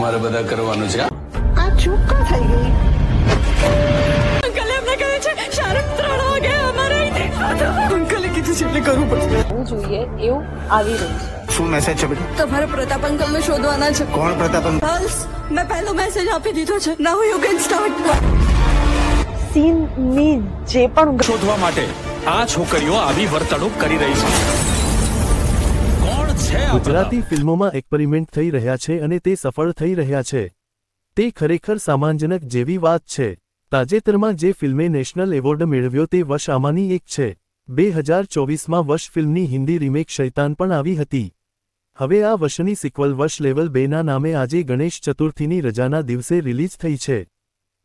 મારે બધા કરવાનું છે આ ચૂકા થઈ ગઈ. અંકલે એમને કહ્યું છે શાહરુખ 3 વાગે અમારે અહીં દેખવા દો. અંકલે કીધું છે એટલે કરવું પડશે. હોવું જોઈએ એવું આવી રહ્યું છે. શું મેસેજ છે બેટા? તમારે પ્રતાપ અંકલને શોધવાના છે. કોણ પ્રતાપ અંકલ? બસ મેં પહેલો મેસેજ આપી દીધો છે. નાઉ યુ કેન સ્ટાર્ટ. સીનની જે પણ શોધવા માટે આ છોકરીઓ આવી વર્તણૂક કરી રહી છે. કોણ છે આ ગુજરાતી ફિલ્મોમાં એક્સપેરિમેન્ટ થઈ રહ્યા છે અને તે સફળ થઈ રહ્યા છે. તે ખરેખર સામાનજનક જેવી વાત છે. તાજેતરમાં જે ફિલ્મે નેશનલ એવોર્ડ મેળવ્યો તે વશ આમાંની એક છે. 2024માં વશ ફિલ્મની હિન્દી રીમેક શૈતાન પણ આવી હતી. હવે આ વશની સિક્વલ વશ લેવલ 2ના નામે આજે ગણેશ ચતુર્થીની રજાના દિવસે રિલીઝ થઈ છે.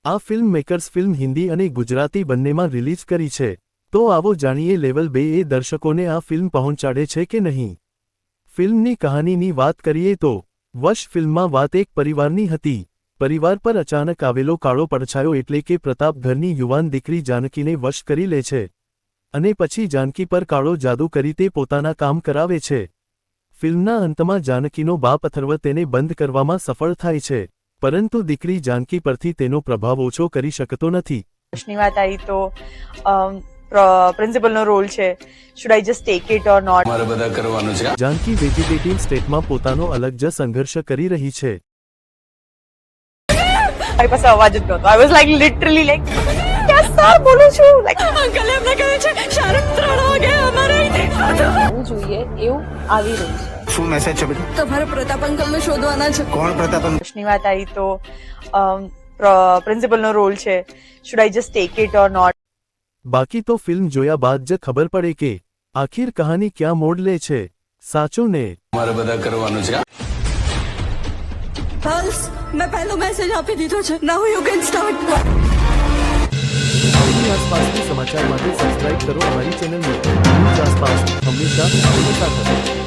આ ફિલ્મ મેકર્સ ફિલ્મ હિન્દી અને ગુજરાતી બંનેમાં રિલીઝ કરી છે. તો આવો જાણીએ લેવલ 2 એ દર્શકોને આ ફિલ્મ પહોંચાડે છે કે નહીં. ફિલ્મની કહાનીની વાત કરીએ તો વશ ફિલ્મમાં વાત એક પરિવારની હતી. પરિવાર પર અચાનક આવેલો કાળો પડછાયો એટલે કે પ્રતાપ ઘરની યુવાન દીકરી જાનકીને વશ કરી લે છે અને પછી જાનકી પર કાળો જાદુ કરી તે પોતાના કામ કરાવે છે. ફિલ્મના અંતમાં જાનકીનો બાપ અથર્વ તેને બંધ કરવામાં સફળ થાય છે, પરંતુ દીકરી જાનકી પરથી તેનો પ્રભાવ ઓછો કરી શકતો નથી. ની વાત આવી તો પ્રિન્સિપલનો રોલ છે. Should I just take it or not? મારે બધા કરવાનું છે જાનકી વેજીટેટિવ સ્ટેટમાં પોતાનો અલગ જ સંઘર્ષ કરી રહી છે. મારી પાસે અવાજ જ નહોતો. I was like literally like ક્યાં સર બોલું છું લાઈક. અંકલે એમને કહ્યું છે શાહરુખ 3 વાગે અમારે અહીં દેખવા દો. હોવું જોઈએ એવું આવી રહ્યું છે. શું મેસેજ છે બેટા? તમારે પ્રતાપ અંકલને શોધવાના છે. કોણ પ્રતાપ અંકલ? ની વાત આવી તો પ્રિન્સિપલનો રોલ છે. Should I just take it or not? બાકી તો ફિલ્મ જોયા બાદ જ ખબર પડે કે આખિર કહાની ક્યાં મોડ લે છે. સાચું ને? મારે બધા કરવાનું છે બસ મેં પહેલો મેસેજ આપી દીધો છે. નાઉ યુ કેન સ્ટાર્ટ. આપણી આસપાસના સમાચાર માટે સબસ્ક્રાઇબ કરો અમારી ચેનલને. ન્યૂઝ આસપાસ હંમેશા આપણી સાથે.